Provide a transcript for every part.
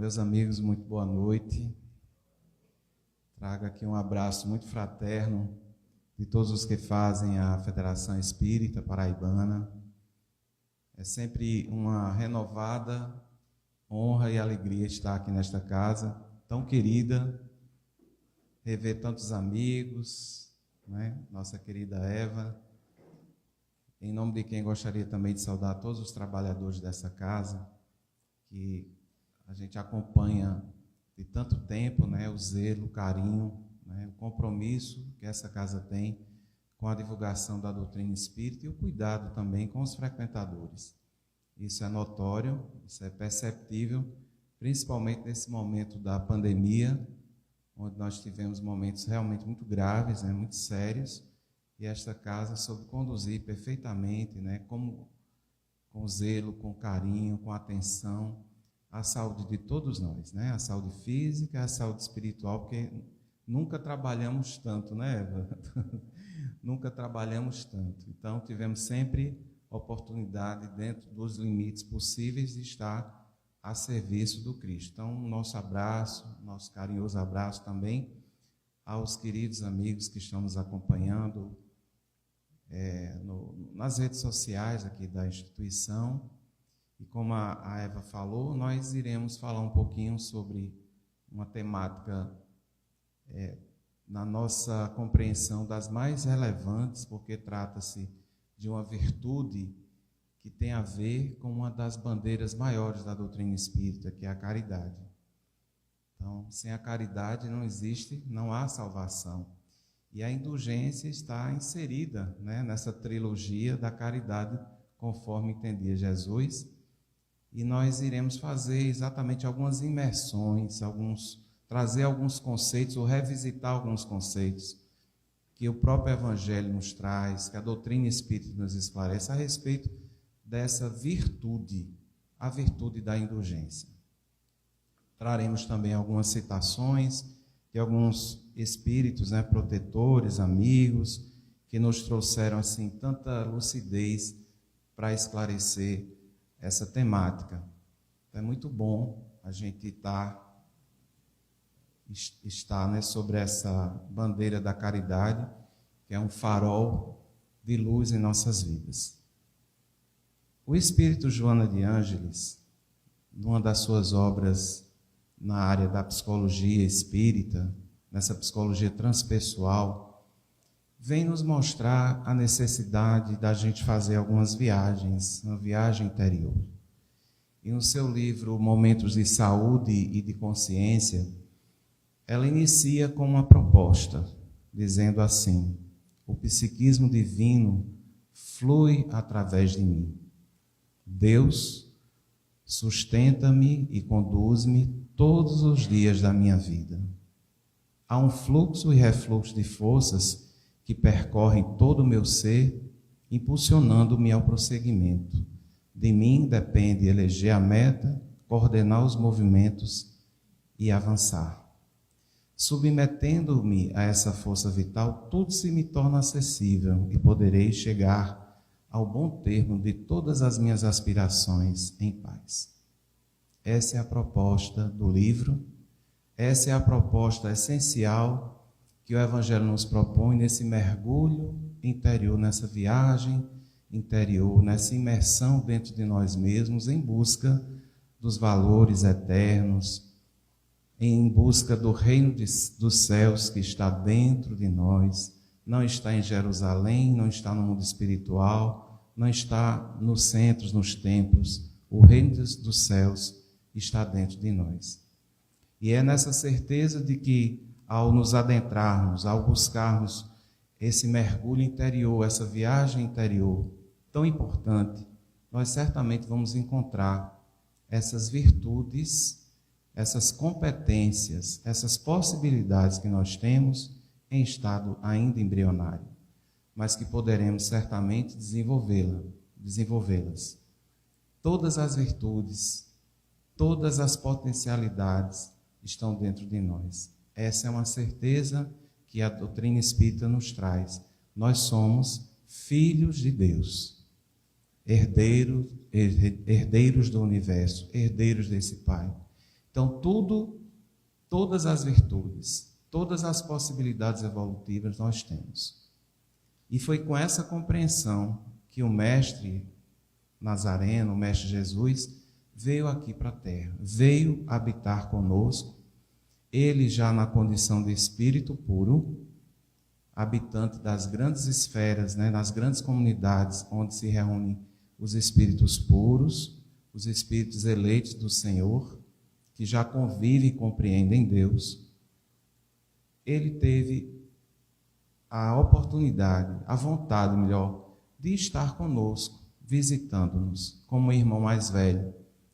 Meus amigos, muito boa noite. Trago aqui um abraço muito fraterno de todos os que fazem a Federação Espírita Paraibana. É sempre uma renovada honra e alegria estar aqui nesta casa tão querida, rever tantos amigos, né? Nossa querida Eva. Em nome de quem gostaria também de saudar todos os trabalhadores dessa casa, que a gente acompanha de tanto tempo, né? O zelo, o carinho, né? O compromisso que essa casa tem com a divulgação da doutrina espírita e o cuidado também com os frequentadores. Isso é notório, isso é perceptível, principalmente nesse momento da pandemia, onde nós tivemos momentos realmente muito graves, né? Muito sérios, e esta casa soube conduzir perfeitamente, né? Com zelo, com carinho, com atenção, a saúde de todos nós, né? A saúde física, a saúde espiritual, porque nunca trabalhamos tanto, né, Eva? Nunca trabalhamos tanto. Então, tivemos sempre oportunidade, dentro dos limites possíveis, de estar a serviço do Cristo. Então, nosso abraço, nosso carinhoso abraço também aos queridos amigos que estão nos acompanhando nas redes sociais aqui da instituição. E como a Eva falou, nós iremos falar um pouquinho sobre uma temática na nossa compreensão das mais relevantes, porque trata-se de uma virtude que tem a ver com uma das bandeiras maiores da doutrina espírita, que é a caridade. Então, sem a caridade não há salvação. E a indulgência está inserida, né, nessa trilogia da caridade, conforme entendia Jesus. E nós iremos fazer exatamente algumas imersões, trazer alguns conceitos ou revisitar alguns conceitos que o próprio Evangelho nos traz, que a doutrina espírita nos esclarece a respeito dessa virtude, a virtude da indulgência. Traremos também algumas citações de alguns espíritos, né, protetores, amigos, que nos trouxeram assim tanta lucidez para esclarecer essa temática. Então, é muito bom a gente estar, né, sobre essa bandeira da caridade, que é um farol de luz em nossas vidas. O espírito Joana de Ângeles, numa das suas obras na área da psicologia espírita, nessa psicologia transpessoal, vem nos mostrar a necessidade da gente fazer algumas viagens, uma viagem interior. E no seu livro Momentos de Saúde e de Consciência, ela inicia com uma proposta, dizendo assim: o psiquismo divino flui através de mim. Deus sustenta-me e conduz-me todos os dias da minha vida. Há um fluxo e refluxo de forças que percorrem todo o meu ser, impulsionando-me ao prosseguimento. De mim depende eleger a meta, coordenar os movimentos e avançar. Submetendo-me a essa força vital, tudo se me torna acessível e poderei chegar ao bom termo de todas as minhas aspirações em paz. Essa é a proposta do livro, essa é a proposta essencial que o Evangelho nos propõe nesse mergulho interior, nessa viagem interior, nessa imersão dentro de nós mesmos, em busca dos valores eternos, em busca do reino dos céus que está dentro de nós, não está em Jerusalém, não está no mundo espiritual, não está nos centros, nos templos. O reino dos céus está dentro de nós. E é nessa certeza de que, ao nos adentrarmos, ao buscarmos esse mergulho interior, essa viagem interior tão importante, nós certamente vamos encontrar essas virtudes, essas competências, essas possibilidades que nós temos em estado ainda embrionário, mas que poderemos certamente desenvolvê-las. Todas as virtudes, todas as potencialidades estão dentro de nós. Essa é uma certeza que a doutrina espírita nos traz. Nós somos filhos de Deus, herdeiros do universo, herdeiros desse Pai. Então, todas as virtudes, todas as possibilidades evolutivas nós temos. E foi com essa compreensão que o Mestre Nazareno, o Mestre Jesus, veio aqui para a Terra, veio habitar conosco, ele já na condição de espírito puro, habitante das grandes esferas, nas grandes comunidades onde se reúnem os espíritos puros, os espíritos eleitos do Senhor, que já convivem e compreendem Deus. Ele teve a oportunidade, a vontade, melhor, de estar conosco, visitando-nos como irmão mais velho,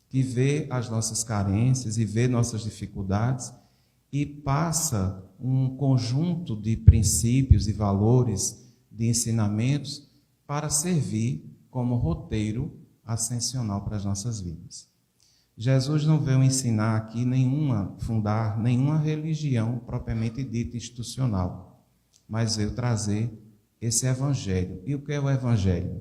que vê as nossas carências e vê nossas dificuldades e passa um conjunto de princípios e valores, de ensinamentos, para servir como roteiro ascensional para as nossas vidas. Jesus não veio ensinar aqui fundar nenhuma religião propriamente dita institucional, mas veio trazer esse evangelho. E o que é o evangelho?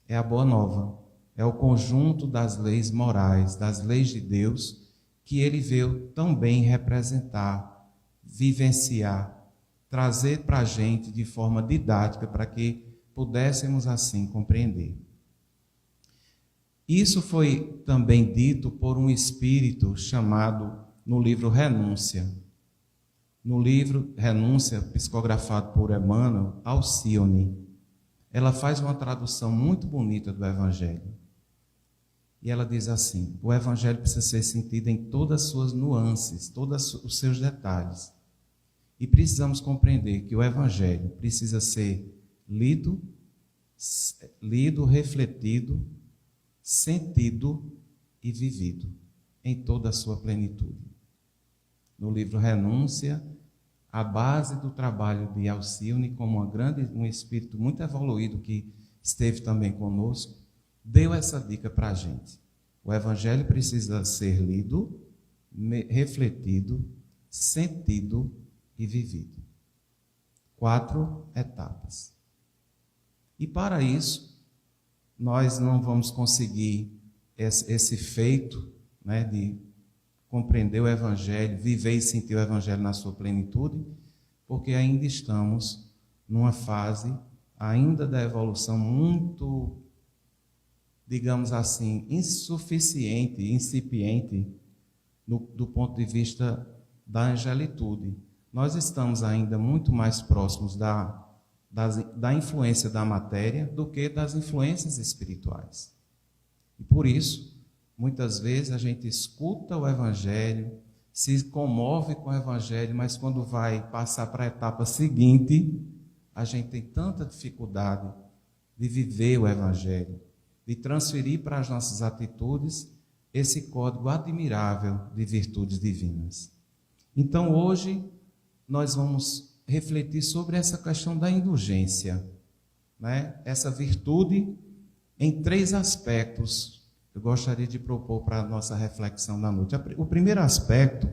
É a boa nova, é o conjunto das leis morais, das leis de Deus, que ele veio também representar, vivenciar, trazer para a gente de forma didática, para que pudéssemos assim compreender. Isso foi também dito por um espírito chamado, no livro Renúncia. No livro Renúncia, psicografado por Emmanuel, Alcione, ela faz uma tradução muito bonita do Evangelho. E ela diz assim: o Evangelho precisa ser sentido em todas as suas nuances, todos os seus detalhes. E precisamos compreender que o Evangelho precisa ser lido, refletido, sentido e vivido em toda a sua plenitude. No livro Renúncia, a base do trabalho de Alcione, como um espírito muito evoluído que esteve também conosco, deu essa dica para a gente. O Evangelho precisa ser lido, refletido, sentido e vivido. 4 etapas. E para isso, nós não vamos conseguir esse feito, de compreender o Evangelho, viver e sentir o Evangelho na sua plenitude, porque ainda estamos numa fase ainda da evolução muito, digamos assim, insuficiente, incipiente, do ponto de vista da angelitude. Nós estamos ainda muito mais próximos da influência da matéria do que das influências espirituais. E por isso, muitas vezes a gente escuta o Evangelho, se comove com o Evangelho, mas quando vai passar para a etapa seguinte, a gente tem tanta dificuldade de viver o Evangelho, de transferir para as nossas atitudes esse código admirável de virtudes divinas. Então, hoje, nós vamos refletir sobre essa questão da indulgência, essa virtude em 3 aspectos. Eu gostaria de propor para a nossa reflexão da noite. O primeiro aspecto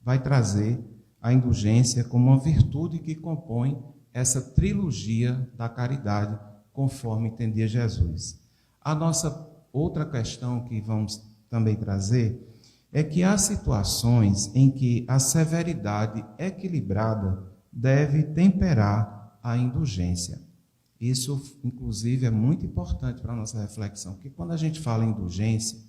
vai trazer a indulgência como uma virtude que compõe essa trilogia da caridade, conforme entendia Jesus. A nossa outra questão que vamos também trazer é que há situações em que a severidade equilibrada deve temperar a indulgência. Isso, inclusive, é muito importante para a nossa reflexão, porque quando a gente fala em indulgência,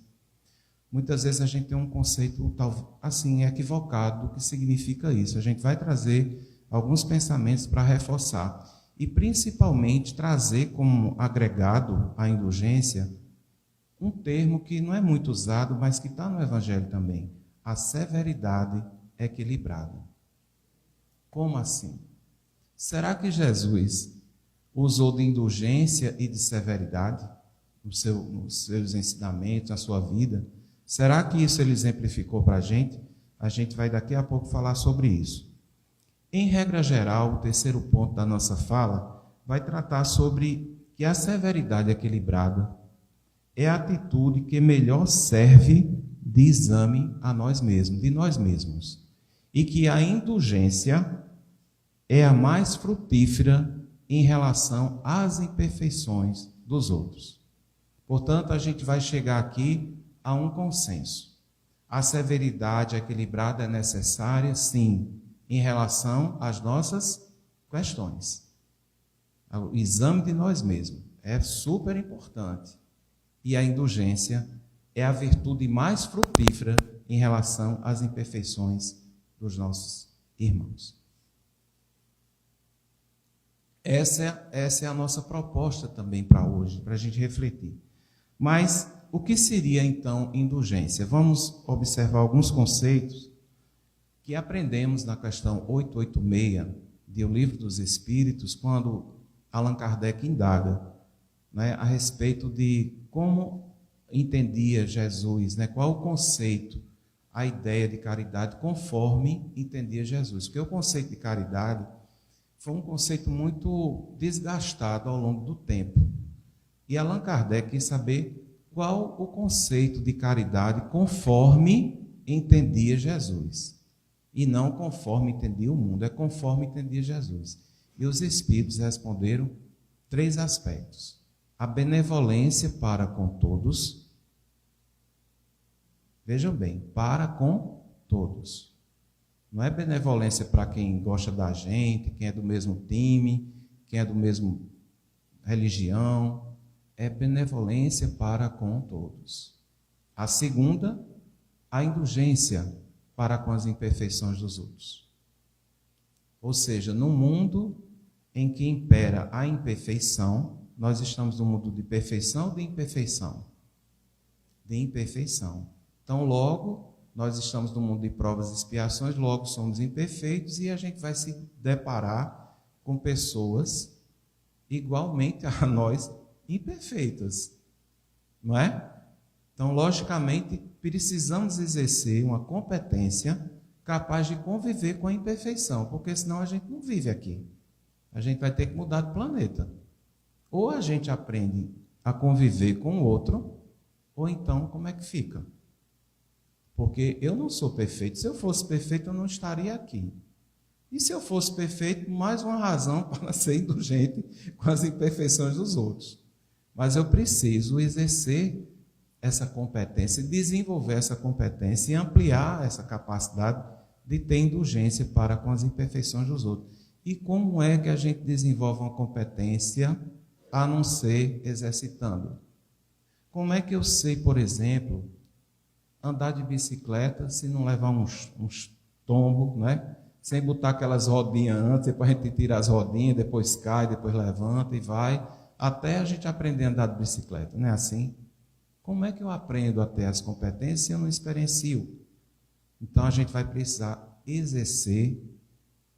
muitas vezes a gente tem um conceito assim equivocado do que significa isso. A gente vai trazer alguns pensamentos para reforçar e, principalmente, trazer como agregado à indulgência um termo que não é muito usado, mas que está no Evangelho também: a severidade equilibrada. Como assim? Será que Jesus usou de indulgência e de severidade nos seus ensinamentos, na sua vida? Será que isso ele exemplificou para a gente? A gente vai daqui a pouco falar sobre isso. Em regra geral, o terceiro ponto da nossa fala vai tratar sobre que a severidade equilibrada é a atitude que melhor serve de exame a nós mesmos, de nós mesmos. E que a indulgência é a mais frutífera em relação às imperfeições dos outros. Portanto, a gente vai chegar aqui a um consenso. A severidade equilibrada é necessária, sim, em relação às nossas questões. O exame de nós mesmos é super importante. E a indulgência é a virtude mais frutífera em relação às imperfeições dos nossos irmãos. Essa é a nossa proposta também para hoje, para a gente refletir. Mas o que seria então indulgência? Vamos observar alguns conceitos que aprendemos na questão 886 do Livro dos Espíritos, quando Allan Kardec indaga, né, a respeito de como entendia Jesus, né, qual o conceito, a ideia de caridade conforme entendia Jesus. Porque o conceito de caridade foi um conceito muito desgastado ao longo do tempo. E Allan Kardec quis saber qual o conceito de caridade conforme entendia Jesus. E não conforme entendia o mundo, é conforme entendia Jesus. E os Espíritos responderam 3 aspectos. A benevolência para com todos. Vejam bem, para com todos. Não é benevolência para quem gosta da gente, quem é do mesmo time, quem é do mesmo religião. É benevolência para com todos. A segunda, a indulgência para com as imperfeições dos outros. Ou seja, no mundo em que impera a imperfeição, nós estamos no mundo de perfeição ou de imperfeição? De imperfeição. Então, logo, nós estamos no mundo de provas e expiações, logo somos imperfeitos e a gente vai se deparar com pessoas igualmente a nós imperfeitas, não é? Então, logicamente, precisamos exercer uma competência capaz de conviver com a imperfeição, porque senão a gente não vive aqui. A gente vai ter que mudar de planeta. Ou a gente aprende a conviver com o outro, ou então como é que fica? Porque eu não sou perfeito. Se eu fosse perfeito, eu não estaria aqui. E se eu fosse perfeito, mais uma razão para ser indulgente com as imperfeições dos outros. Mas eu preciso exercer essa competência, desenvolver essa competência e ampliar essa capacidade de ter indulgência para com as imperfeições dos outros. E como é que a gente desenvolve uma competência a não ser exercitando? Como é que eu sei, por exemplo, andar de bicicleta se não levar uns tombos, né? Sem botar aquelas rodinhas antes, depois a gente tira as rodinhas, depois cai, depois levanta e vai, até a gente aprender a andar de bicicleta, não é assim? Como é que eu aprendo a ter as competências se eu não experiencio? Então a gente vai precisar exercer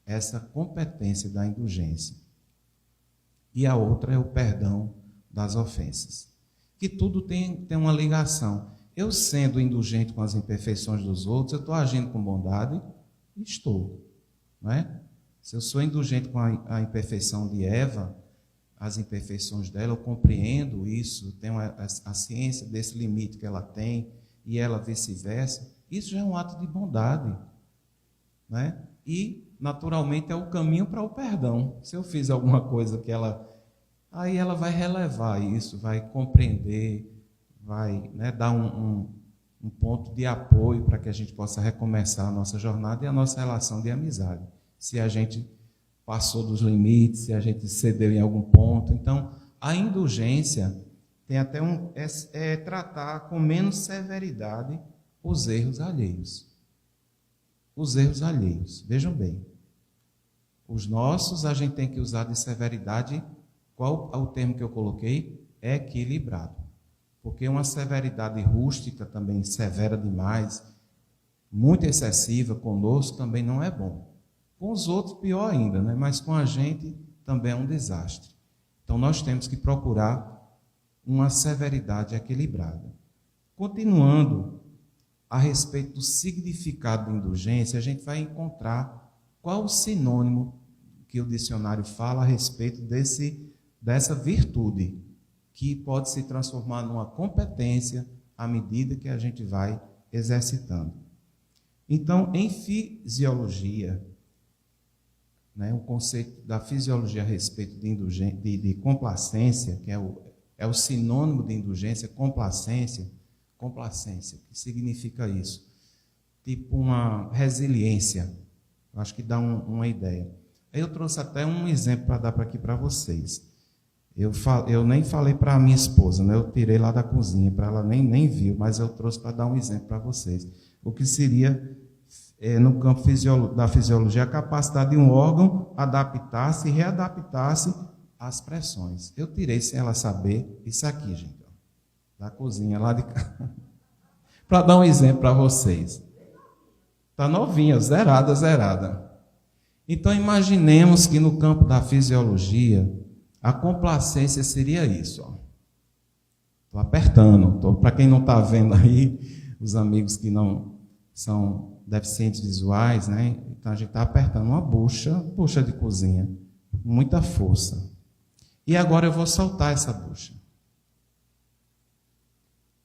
essa competência da indulgência. E a outra é o perdão das ofensas. Que tudo tem uma ligação. Eu sendo indulgente com as imperfeições dos outros, eu estou agindo com bondade? Estou. Não é? Se eu sou indulgente com a imperfeição de Eva, as imperfeições dela, eu compreendo isso, tenho a ciência desse limite que ela tem, e ela vice-versa, isso já é um ato de bondade. Não é? E, naturalmente, é o caminho para o perdão. Se eu fiz alguma coisa que ela... Aí ela vai relevar isso, vai compreender, vai, né, dar um ponto de apoio para que a gente possa recomeçar a nossa jornada e a nossa relação de amizade. Se a gente passou dos limites, se a gente cedeu em algum ponto. Então, a indulgência tem até tratar com menos severidade os erros alheios. Os erros alheios. Vejam bem. Os nossos a gente tem que usar de severidade. Qual é o termo que eu coloquei? Equilibrado. Porque uma severidade rústica, também severa demais, muito excessiva conosco, também não é bom. Com os outros, pior ainda, né? Mas com a gente também é um desastre. Então, nós temos que procurar uma severidade equilibrada. Continuando, a respeito do significado da indulgência, a gente vai encontrar qual o sinônimo que o dicionário fala a respeito dessa virtude, que pode se transformar numa competência à medida que a gente vai exercitando. Então, em fisiologia, né, o conceito da fisiologia a respeito de complacência, que é o sinônimo de indulgência, complacência, que significa isso? tipo uma resiliência. Eu acho que dá uma ideia. Aí eu trouxe até um exemplo para dar aqui para vocês. Eu nem falei para a minha esposa, né? Eu tirei lá da cozinha, para ela nem viu, mas eu trouxe para dar um exemplo para vocês. O que seria, no campo da fisiologia, a capacidade de um órgão adaptar-se e readaptar-se às pressões. Eu tirei, sem ela saber, isso aqui, gente, ó, da cozinha lá de cá, para dar um exemplo para vocês. Está novinha, zerada. Então, imaginemos que no campo da fisiologia, a complacência seria isso. Estou apertando. Para quem não está vendo aí, os amigos que não são deficientes visuais, né? Então, a gente está apertando uma bucha de cozinha, com muita força. E agora eu vou soltar essa bucha.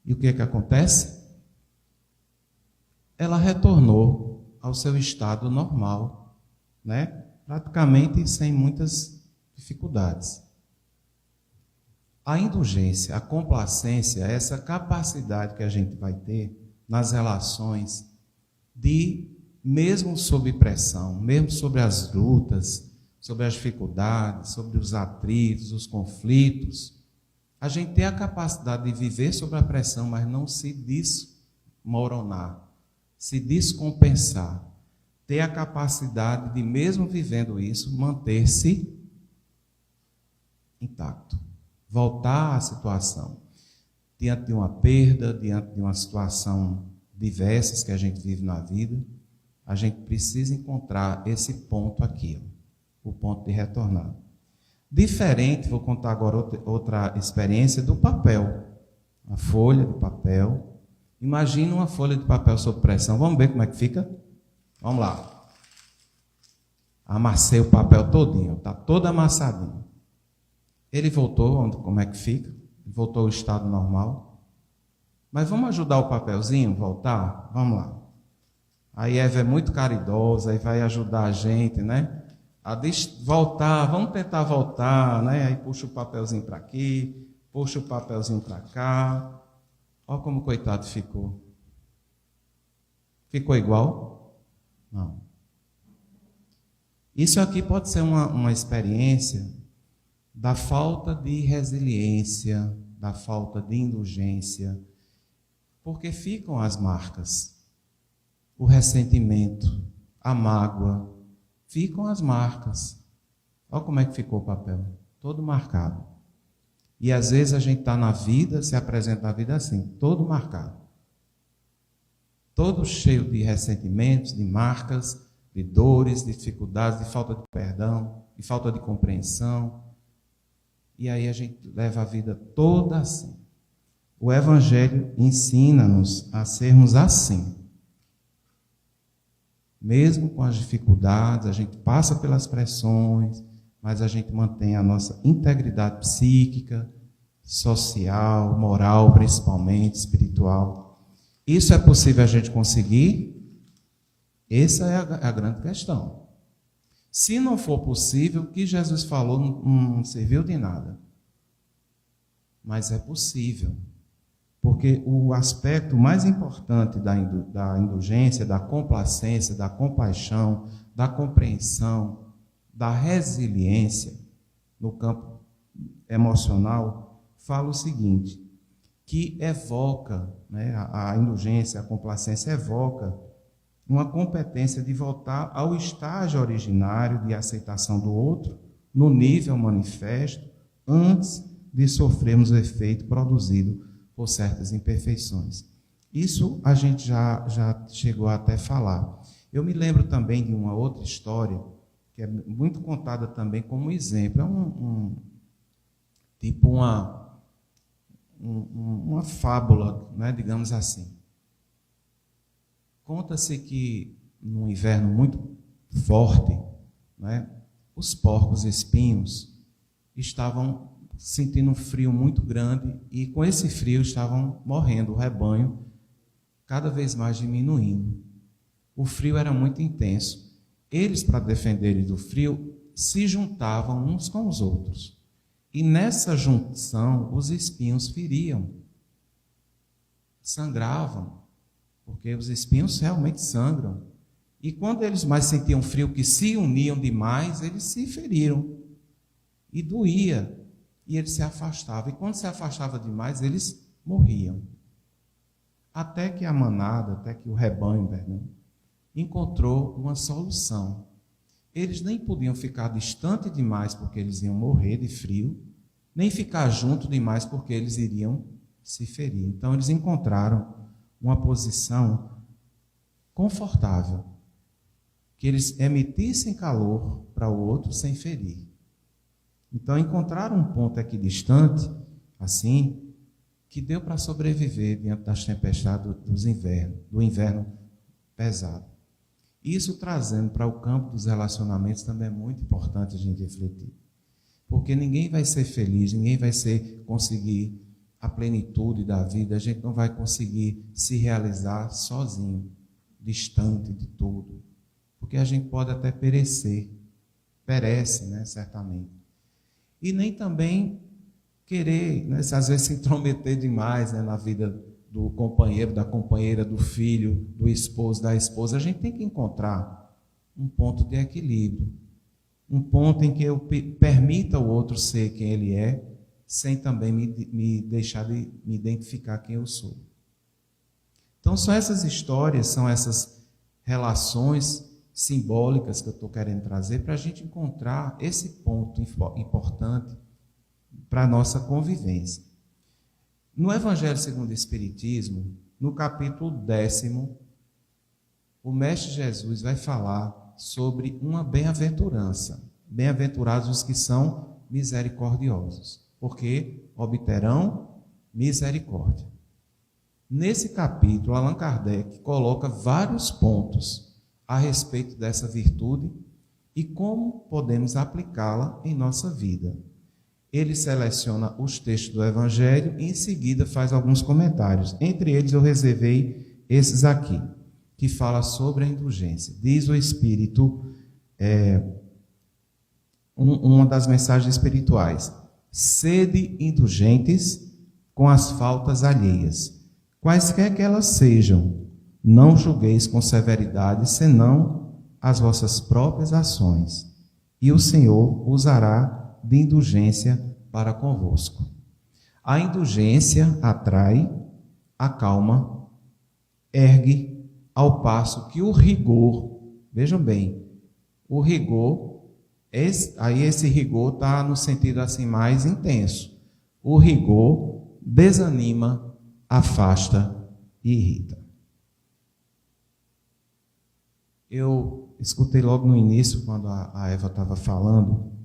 E o que acontece? Ela retornou ao seu estado normal, né? Praticamente sem muitas dificuldades. A indulgência, a complacência, essa capacidade que a gente vai ter nas relações de, mesmo sob pressão, mesmo sobre as lutas, sobre as dificuldades, sobre os atritos, os conflitos, a gente tem a capacidade de viver sob a pressão, mas não se desmoronar, se descompensar. Ter a capacidade de, mesmo vivendo isso, manter-se intacto. Voltar à situação. Diante de uma perda, diante de uma situação diversas que a gente vive na vida, a gente precisa encontrar esse ponto aqui, o ponto de retornar. Diferente, vou contar agora outra experiência do papel. A folha de papel. Imagina uma folha de papel sob pressão. Vamos ver como é que fica? Vamos lá. Amassei o papel todinho, está todo amassadinho. Ele voltou, como é que fica? Voltou ao estado normal. Mas vamos ajudar o papelzinho a voltar? Vamos lá. Aí Eva é muito caridosa e vai ajudar a gente, né? A voltar, vamos tentar voltar, né? Aí puxa o papelzinho para aqui, puxa o papelzinho para cá. Olha como o coitado ficou. Ficou igual? Não. Isso aqui pode ser uma experiência da falta de resiliência, da falta de indulgência, porque ficam as marcas, o ressentimento, a mágoa, ficam as marcas. Olha como é que ficou o papel, todo marcado. E às vezes a gente está na vida, se apresenta na vida assim, todo marcado. Todo cheio de ressentimentos, de marcas, de dores, de dificuldades, de falta de perdão, de falta de compreensão. E aí a gente leva a vida toda assim. O Evangelho ensina-nos a sermos assim. Mesmo com as dificuldades, a gente passa pelas pressões, mas a gente mantém a nossa integridade psíquica, social, moral, principalmente, espiritual. Isso é possível a gente conseguir? Essa é a grande questão. Se não for possível, o que Jesus falou não serviu de nada. Mas é possível. Porque o aspecto mais importante da indulgência, da complacência, da compaixão, da compreensão, da resiliência no campo emocional, fala o seguinte, que evoca, né, a indulgência, a complacência evoca uma competência de voltar ao estágio originário de aceitação do outro, no nível manifesto, antes de sofrermos o efeito produzido por certas imperfeições. Isso a gente já chegou a até falar. Eu me lembro também de uma outra história, que é muito contada também como exemplo. É uma fábula, né, digamos assim. Conta-se que, num inverno muito forte, né, os porcos espinhos estavam sentindo um frio muito grande e, com esse frio, estavam morrendo, o rebanho cada vez mais diminuindo. O frio era muito intenso. Eles, para defenderem do frio, se juntavam uns com os outros. E nessa junção, os espinhos feriam, sangravam. porque os espinhos realmente sangram. E quando eles mais sentiam frio, que se uniam demais, eles se feriram. E doía. E eles se afastavam. E quando se afastava demais, eles morriam. Até que a manada, até que o rebanho, encontrou uma solução. Eles nem podiam ficar distante demais, porque eles iam morrer de frio, nem ficar junto demais, porque eles iriam se ferir. Então, eles encontraram uma posição confortável, que eles emitissem calor para o outro sem ferir. Então, encontraram um ponto equidistante, assim, que deu para sobreviver diante das tempestades do inverno pesado. Isso trazendo para o campo dos relacionamentos também é muito importante a gente refletir. Porque ninguém vai ser feliz, ninguém vai conseguir a plenitude da vida, a gente não vai conseguir se realizar sozinho, distante de tudo. Porque a gente pode até perecer, perece, certamente. E nem também querer, às vezes se intrometer demais, na vida do companheiro, da companheira, do filho, do esposo, da esposa. A gente tem que encontrar um ponto de equilíbrio, um ponto em que eu permita o outro ser quem ele é, sem também me deixar de me identificar quem eu sou. Então, são essas histórias, são essas relações simbólicas que eu estou querendo trazer para a gente encontrar esse ponto importante para a nossa convivência. No Evangelho segundo o Espiritismo, no capítulo 10º, o Mestre Jesus vai falar sobre uma bem-aventurança. Bem-aventurados os que são misericordiosos, porque obterão misericórdia. Nesse capítulo, Allan Kardec coloca vários pontos a respeito dessa virtude e como podemos aplicá-la em nossa vida. Ele seleciona os textos do Evangelho e em seguida faz alguns comentários. Entre eles eu reservei esses aqui, que fala sobre a indulgência. Diz o Espírito, uma das mensagens espirituais: sede indulgentes com as faltas alheias, quaisquer que elas sejam, não julgueis com severidade, senão as vossas próprias ações, e o Senhor usará de indulgência para convosco. A indulgência atrai, acalma, ergue, ao passo que o rigor, vejam bem, o rigor, esse rigor está no sentido assim mais intenso. O rigor desanima, afasta e irrita. Eu escutei logo no início, quando a Eva estava falando,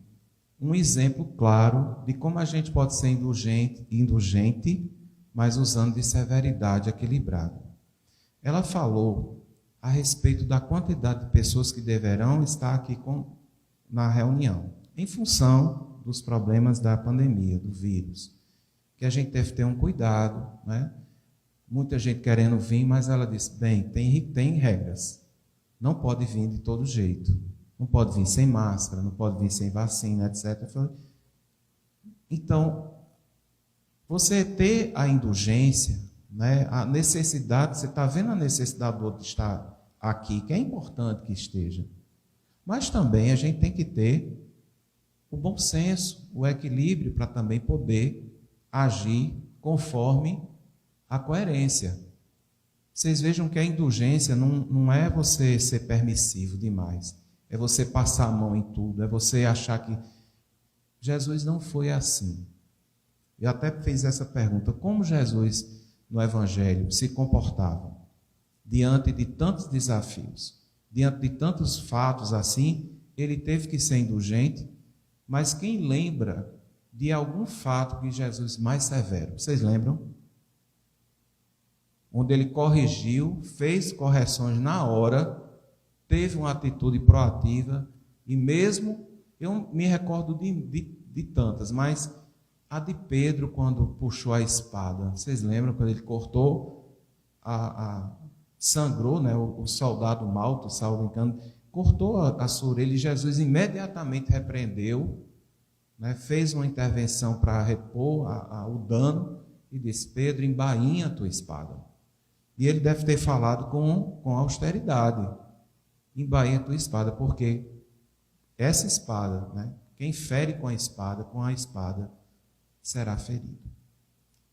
um exemplo claro de como a gente pode ser indulgente, mas usando de severidade equilibrada. Ela falou a respeito da quantidade de pessoas que deverão estar aqui na reunião, em função dos problemas da pandemia, do vírus, que a gente deve ter um cuidado, Muita gente querendo vir, mas ela disse, tem regras, não pode vir de todo jeito. Não pode vir sem máscara, não pode vir sem vacina, etc. Então, você ter a indulgência, a necessidade, você está vendo a necessidade do outro estar aqui, que é importante que esteja. Mas também a gente tem que ter o bom senso, o equilíbrio para também poder agir conforme a coerência. Vocês vejam que a indulgência não é você ser permissivo demais. É você passar a mão em tudo, é você achar que Jesus não foi assim. Eu até fiz essa pergunta: como Jesus no Evangelho se comportava diante de tantos desafios, diante de tantos fatos assim? Ele teve que ser indulgente, mas quem lembra de algum fato que Jesus mais severo? Vocês lembram? Onde ele corrigiu, fez correções na hora, teve uma atitude proativa, e mesmo, eu me recordo de tantas, mas a de Pedro, quando puxou a espada, vocês lembram quando ele cortou, sangrou, o soldado Malto, salvo engano, cortou a sua orelha, e Jesus imediatamente repreendeu, fez uma intervenção para repor o dano, e disse: Pedro, embainha a tua espada. E ele deve ter falado com austeridade. Embainha a tua espada, porque essa espada, né, quem fere com a espada será ferido.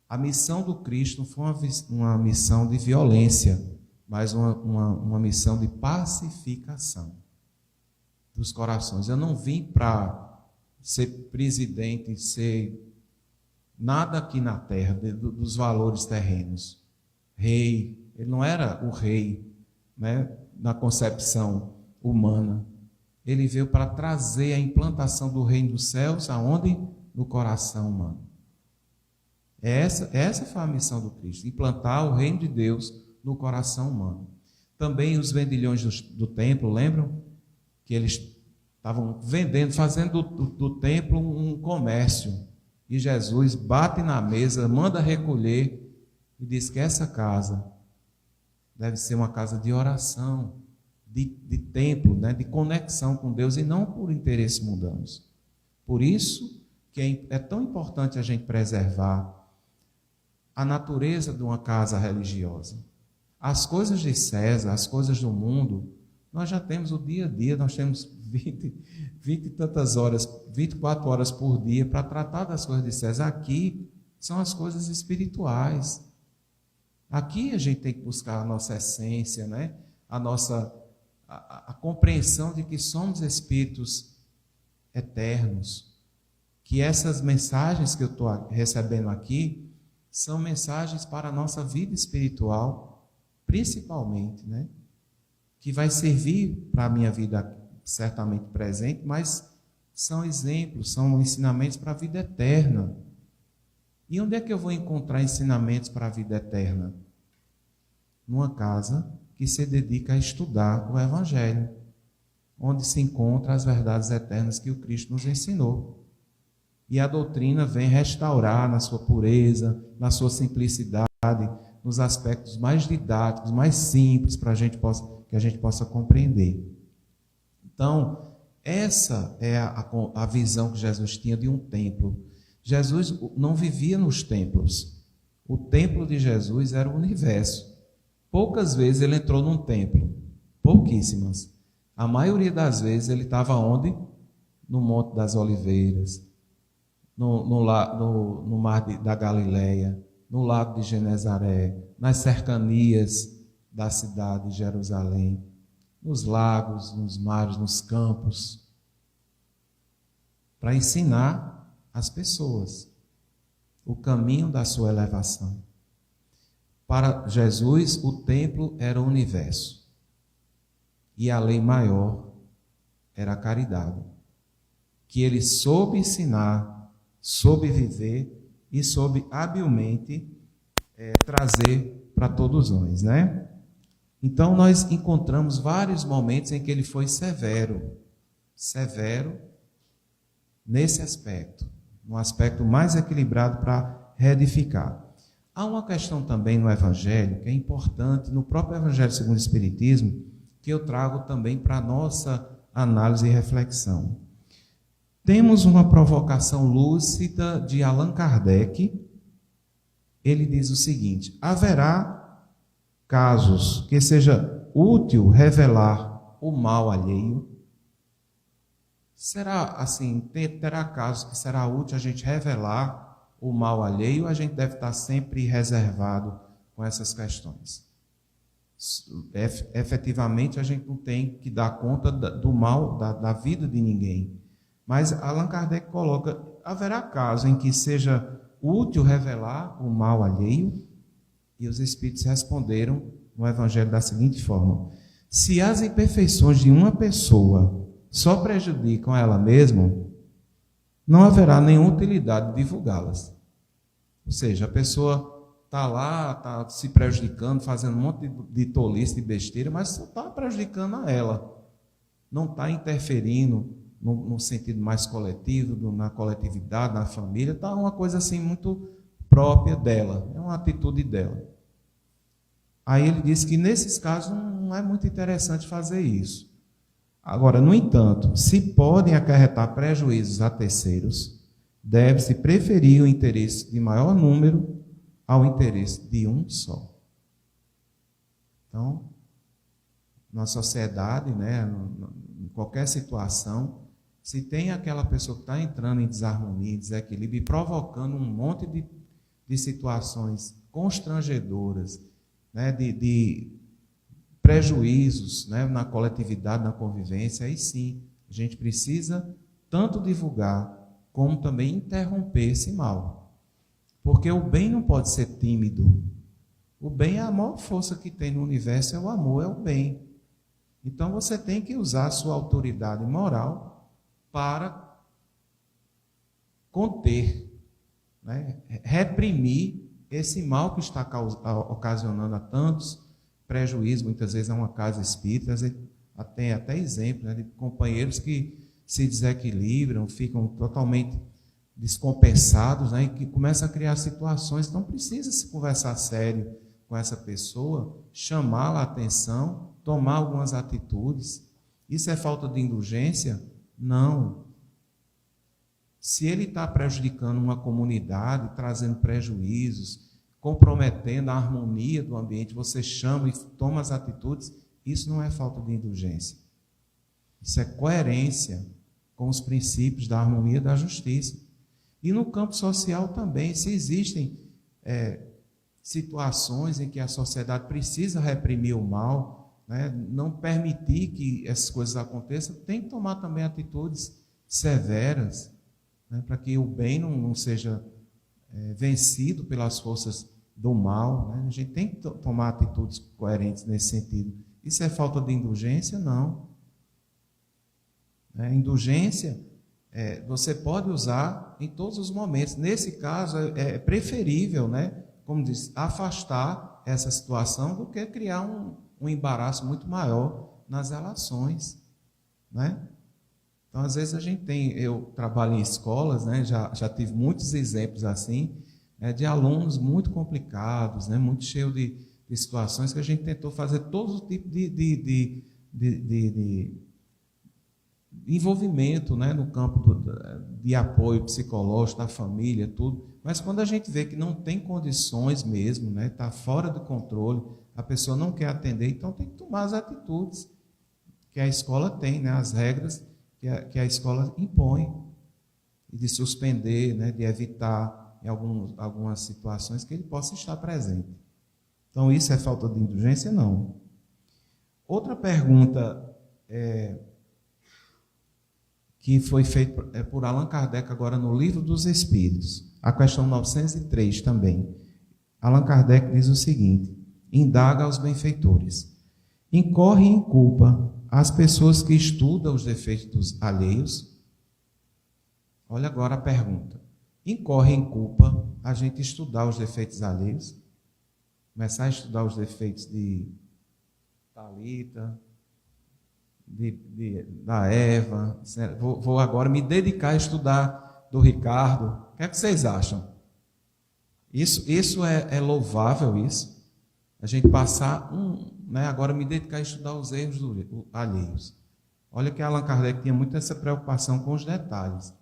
A missão do Cristo não foi uma missão de violência, mas uma missão de pacificação dos corações. Eu não vim para ser presidente, ser nada aqui na terra, dos valores terrenos. Rei, ele não era o rei, né, na concepção humana. Ele veio para trazer a implantação do reino dos céus, aonde? No coração humano. Essa foi a missão do Cristo, implantar o reino de Deus no coração humano. Também os vendilhões do templo, lembram? Que eles estavam vendendo, fazendo do templo um comércio. E Jesus bate na mesa, manda recolher e diz que essa casa deve ser uma casa de oração, de templo, né, de conexão com Deus e não por interesses mundanos. Por isso que é tão importante a gente preservar a natureza de uma casa religiosa. As coisas de César, as coisas do mundo, nós já temos o dia a dia, nós temos 20 e tantas horas, 24 horas por dia para tratar das coisas de César. Aqui são as coisas espirituais. Aqui a gente tem que buscar a nossa essência, né? a compreensão de que somos espíritos eternos, que essas mensagens que eu estou recebendo aqui são mensagens para a nossa vida espiritual, principalmente, né? Que vai servir para a minha vida certamente presente, mas são exemplos, são ensinamentos para a vida eterna. E onde é que eu vou encontrar ensinamentos para a vida eterna? Numa casa que se dedica a estudar o Evangelho, onde se encontram as verdades eternas que o Cristo nos ensinou. E a doutrina vem restaurar na sua pureza, na sua simplicidade, nos aspectos mais didáticos, mais simples, para que a gente possa compreender. Então, essa é a visão que Jesus tinha de um templo. Jesus não vivia nos templos. O templo de Jesus era o universo. Poucas vezes ele entrou num templo, pouquíssimas. A maioria das vezes ele estava onde? No Monte das Oliveiras, no mar da Galileia, no lago de Genezaré, nas cercanias da cidade de Jerusalém, nos lagos, nos mares, nos campos, para ensinar as pessoas o caminho da sua elevação. Para Jesus, o templo era o universo e a lei maior era a caridade, que ele soube ensinar, soube viver e soube habilmente trazer para todos nós, né? Então nós encontramos vários momentos em que ele foi severo nesse aspecto, um aspecto mais equilibrado para reedificar. Há uma questão também no Evangelho que é importante, no próprio Evangelho segundo o Espiritismo, que eu trago também para a nossa análise e reflexão. Temos uma provocação lúcida de Allan Kardec. Ele diz o seguinte: haverá casos que seja útil revelar o mal alheio? Será assim, terá casos que será útil a gente revelar o mal alheio, ou a gente deve estar sempre reservado com essas questões? Efetivamente, a gente não tem que dar conta do mal, da vida de ninguém. Mas Allan Kardec coloca: haverá caso em que seja útil revelar o mal alheio? E os Espíritos responderam no Evangelho da seguinte forma: se as imperfeições de uma pessoa só prejudicam a ela mesma, não haverá nenhuma utilidade de divulgá-las. Ou seja, a pessoa está lá, está se prejudicando, fazendo um monte de tolice, de besteira, mas só está prejudicando a ela. Não está interferindo no sentido mais coletivo, na coletividade, na família. Está uma coisa assim muito própria dela, é uma atitude dela. Aí ele diz que nesses casos não é muito interessante fazer isso. Agora, no entanto, se podem acarretar prejuízos a terceiros, deve-se preferir o interesse de maior número ao interesse de um só. Então, na sociedade, né, em qualquer situação, se tem aquela pessoa que está entrando em desarmonia, em desequilíbrio e provocando um monte de situações constrangedoras, né, de prejuízos, né, na coletividade, na convivência, aí sim, a gente precisa tanto divulgar como também interromper esse mal. Porque o bem não pode ser tímido. O bem é a maior força que tem no universo, é o amor, é o bem. Então você tem que usar a sua autoridade moral para conter, né, reprimir esse mal que está ocasionando a tantos prejuízos. Muitas vezes é uma casa espírita, tem até exemplo, né, de companheiros que se desequilibram, ficam totalmente descompensados, né, e que começam a criar situações. Então precisa se conversar sério com essa pessoa, chamá-la a atenção, tomar algumas atitudes. Isso é falta de indulgência? Não. Se ele está prejudicando uma comunidade, trazendo prejuízos, comprometendo a harmonia do ambiente, você chama e toma as atitudes, isso não é falta de indulgência. Isso é coerência com os princípios da harmonia e da justiça. E no campo social também, se existem situações em que a sociedade precisa reprimir o mal, né, não permitir que essas coisas aconteçam, tem que tomar também atitudes severas, né, para que o bem não seja vencido pelas forças do mal. Né? A gente tem que tomar atitudes coerentes nesse sentido. Isso é falta de indulgência? Não. Indulgência você pode usar em todos os momentos. Nesse caso, é preferível, né, como diz, afastar essa situação do que criar um embaraço muito maior nas relações, né? Então, às vezes eu trabalho em escolas, né, já tive muitos exemplos assim, de alunos muito complicados, né, muito cheios de situações que a gente tentou fazer todo tipo de envolvimento, né, no campo de apoio psicológico, da família, tudo. Mas quando a gente vê que não tem condições mesmo, né, está fora do controle, a pessoa não quer atender, então tem que tomar as atitudes que a escola tem, né, as regras que a escola impõe, e de suspender, né, de evitar em algumas situações que ele possa estar presente. Então, isso é falta de indulgência? Não. Outra pergunta que foi feita por Allan Kardec agora no Livro dos Espíritos, a questão 903 também. Allan Kardec diz o seguinte: indaga aos benfeitores: incorre em culpa as pessoas que estudam os defeitos alheios? Olha agora a pergunta. Incorre em culpa a gente estudar os defeitos alheios? Começar a estudar os defeitos de Thalita, da Eva, vou agora me dedicar a estudar do Ricardo. O que é que vocês acham? Isso é louvável, isso? A gente passar agora me dedicar a estudar os erros alheios. Olha que Allan Kardec tinha muito essa preocupação com os detalhes.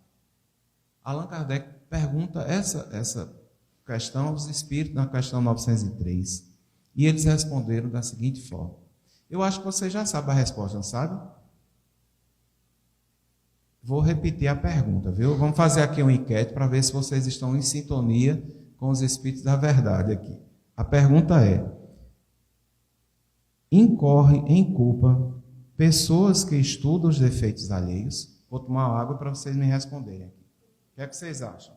Allan Kardec pergunta essa questão aos espíritos na questão 903. E eles responderam da seguinte forma. Eu acho que você já sabe a resposta, não sabe? Vou repetir a pergunta, viu? Vamos fazer aqui uma enquete para ver se vocês estão em sintonia com os espíritos da verdade aqui. A pergunta é: incorre em culpa pessoas que estudam os defeitos alheios? Vou tomar água para vocês me responderem aqui. O que é que vocês acham?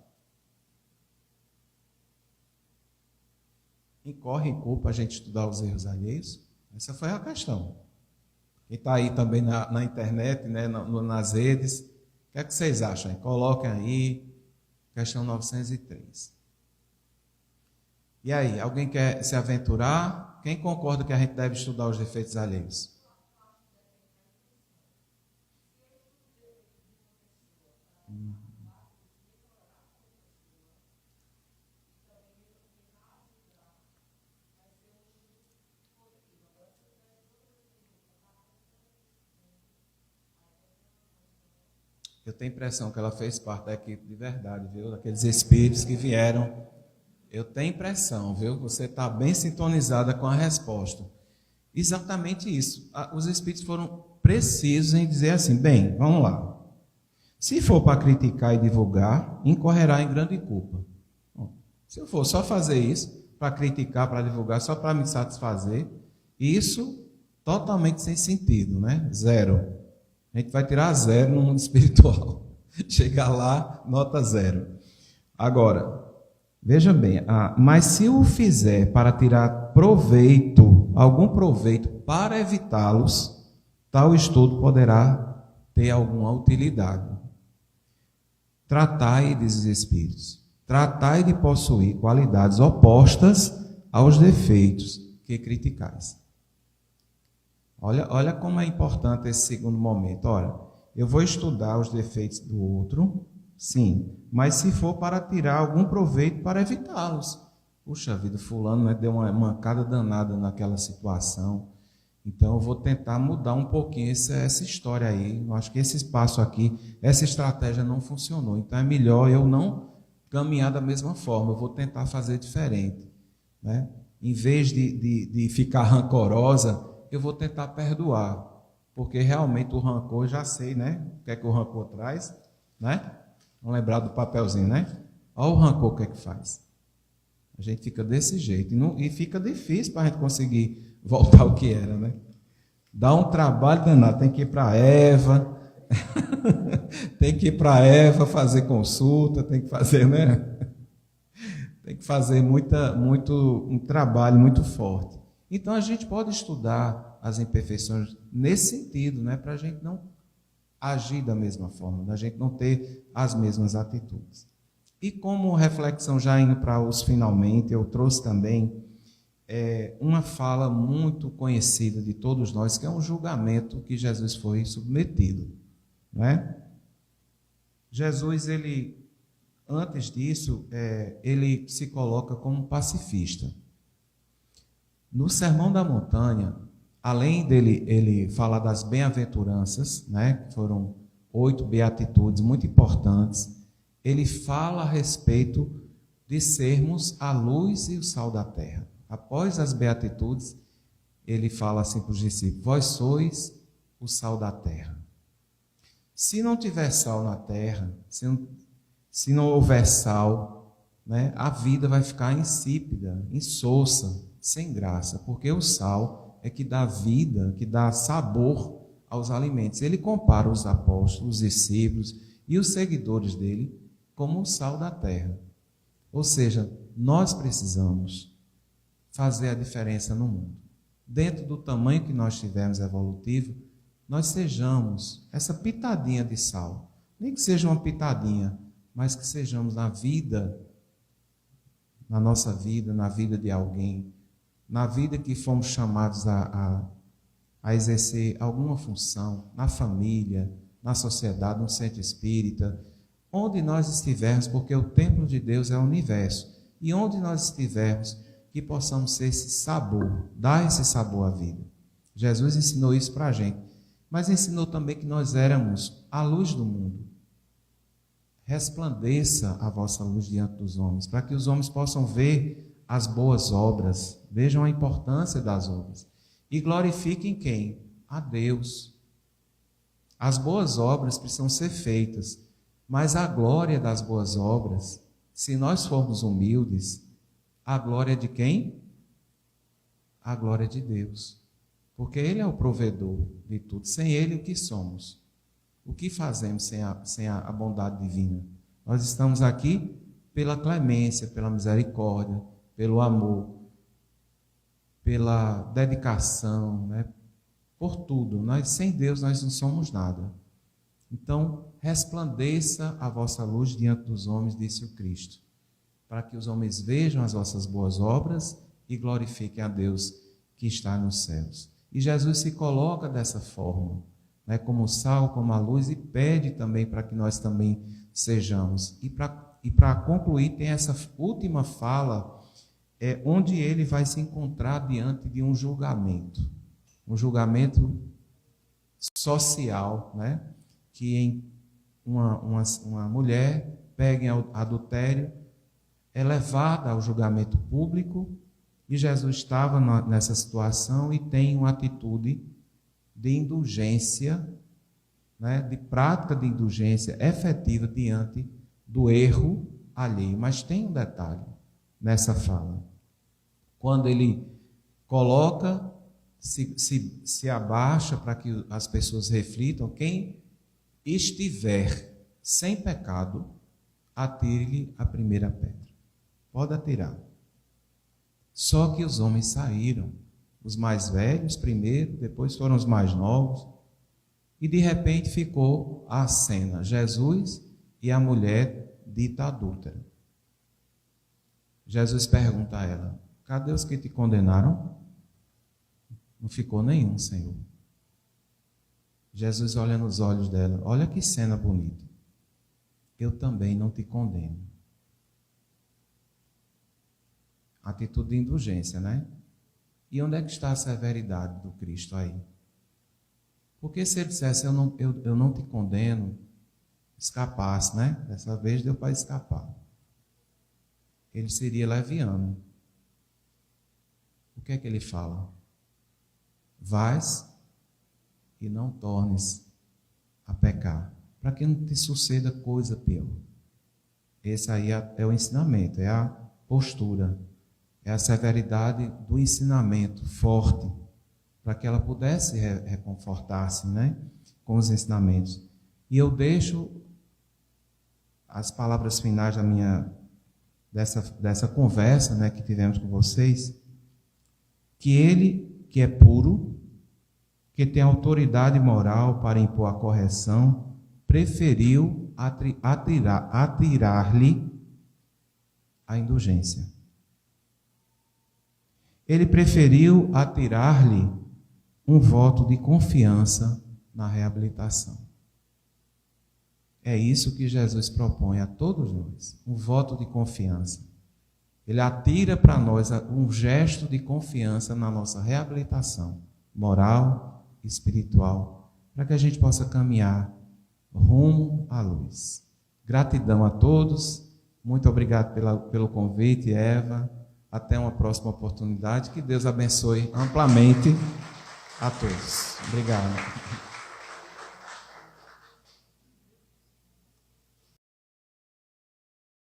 Incorre em culpa a gente estudar os erros alheios? Essa foi a questão. Quem está aí também na internet, né, nas redes, o que é que vocês acham? Coloquem aí, questão 903. E aí, alguém quer se aventurar? Quem concorda que a gente deve estudar os defeitos alheios? Eu tenho a impressão que ela fez parte da equipe de verdade, viu? Daqueles espíritos que vieram. Eu tenho a impressão, viu? Você está bem sintonizada com a resposta. Exatamente isso. Os Espíritos foram precisos em dizer assim, bem, vamos lá. Se for para criticar e divulgar, incorrerá em grande culpa. Bom, se eu for só fazer isso, para criticar, para divulgar, só para me satisfazer, isso totalmente sem sentido, né? Zero. A gente vai tirar zero no mundo espiritual. Chegar lá, nota zero. Agora, veja bem, mas se o fizer para tirar proveito, algum proveito para evitá-los, tal estudo poderá ter alguma utilidade. Tratai dos espíritos, tratai de possuir qualidades opostas aos defeitos que criticais. Olha como é importante esse segundo momento. Ora, eu vou estudar os defeitos do outro, sim, mas se for para tirar algum proveito para evitá-los. Puxa vida, fulano, né, deu uma mancada danada naquela situação, então eu vou tentar mudar um pouquinho essa história aí. Eu acho que esse espaço aqui, essa estratégia não funcionou, então é melhor eu não caminhar da mesma forma, eu vou tentar fazer diferente, né? Em vez de ficar rancorosa, eu vou tentar perdoar, porque realmente o rancor, já sei, né? O que é que o rancor traz, né? Vamos lembrar do papelzinho, né? Olha o rancor, o que é que faz. A gente fica desse jeito, e fica difícil para a gente conseguir voltar ao que era, né? Dá um trabalho danado, tem que ir para Eva, tem que ir para Eva fazer consulta, tem que fazer, né? Tem que fazer um trabalho muito forte. Então a gente pode estudar as imperfeições nesse sentido, né? Para a gente não agir da mesma forma, da gente não ter as mesmas atitudes. E como reflexão, já indo para os finalmente, eu trouxe também uma fala muito conhecida de todos nós, que é um julgamento que Jesus foi submetido, né? Jesus, antes disso, ele se coloca como pacifista. No Sermão da Montanha, além ele falar das bem-aventuranças, né, que foram 8 beatitudes muito importantes, ele fala a respeito de sermos a luz e o sal da terra. Após as beatitudes, ele fala assim para os discípulos: vós sois o sal da terra. Se não tiver sal na terra, se não houver sal, né, a vida vai ficar insípida, insossa, sem graça, porque o sal é que dá vida, que dá sabor aos alimentos. Ele compara os apóstolos, os discípulos e os seguidores dele como o sal da terra. Ou seja, nós precisamos fazer a diferença no mundo. Dentro do tamanho que nós tivermos evolutivo, nós sejamos essa pitadinha de sal. Nem que seja uma pitadinha, mas que sejamos na vida, na nossa vida, na vida de alguém, na vida que fomos chamados a exercer alguma função, na família, na sociedade, no centro espírita, onde nós estivermos, porque o templo de Deus é o universo, e onde nós estivermos, que possamos ser esse sabor, dar esse sabor à vida. Jesus ensinou isso para a gente, mas ensinou também que nós éramos a luz do mundo. Resplandeça a vossa luz diante dos homens, para que os homens possam ver as boas obras, vejam a importância das obras, e glorifiquem quem? A Deus. As boas obras precisam ser feitas, mas a glória das boas obras, se nós formos humildes, a glória de quem? A glória de Deus. Porque Ele é o provedor de tudo. Sem Ele, o que somos? O que fazemos sem a bondade divina? Nós estamos aqui pela clemência, pela misericórdia, pelo amor, pela dedicação, né? Por tudo. Sem Deus nós não somos nada. Então, resplandeça a vossa luz diante dos homens, disse o Cristo, para que os homens vejam as vossas boas obras e glorifiquem a Deus que está nos céus. E Jesus se coloca dessa forma, né, como o sal, como a luz, e pede também para que nós também sejamos. E para concluir, tem essa última fala, onde ele vai se encontrar diante de um julgamento social, né, que em uma mulher pega em adultério, é levada ao julgamento público E Jesus estava nessa situação e tem uma atitude de indulgência, né, de prática de indulgência efetiva diante do erro alheio. Mas tem um detalhe nessa fala. Quando ele coloca, se abaixa para que as pessoas reflitam, quem estiver sem pecado, atire-lhe a primeira pedra. Pode atirar. Só que os homens saíram, os mais velhos primeiro, depois foram os mais novos, e de repente ficou a cena, Jesus e a mulher dita adúltera. Jesus pergunta a ela: cadê os que te condenaram? Não ficou nenhum, Senhor. Jesus olha nos olhos dela: olha que cena bonita. Eu também não te condeno. Atitude de indulgência, né? E onde é que está a severidade do Cristo aí? Porque se ele dissesse: eu não te condeno, escapasse, né? Dessa vez deu para escapar. Ele seria leviano. O que é que ele fala? Vais e não tornes a pecar, para que não te suceda coisa pior. Esse aí é o ensinamento, é a postura, é a severidade do ensinamento forte, para que ela pudesse reconfortar-se, né, com os ensinamentos. E eu deixo as palavras finais dessa conversa, né, que tivemos com vocês, que ele, que é puro, que tem autoridade moral para impor a correção, preferiu atirar-lhe a indulgência. Ele preferiu atirar-lhe um voto de confiança na reabilitação. É isso que Jesus propõe a todos nós, um voto de confiança. Ele atira para nós um gesto de confiança na nossa reabilitação moral, espiritual, para que a gente possa caminhar rumo à luz. Gratidão a todos, muito obrigado pelo convite, Eva. Até uma próxima oportunidade. Que Deus abençoe amplamente a todos. Obrigado.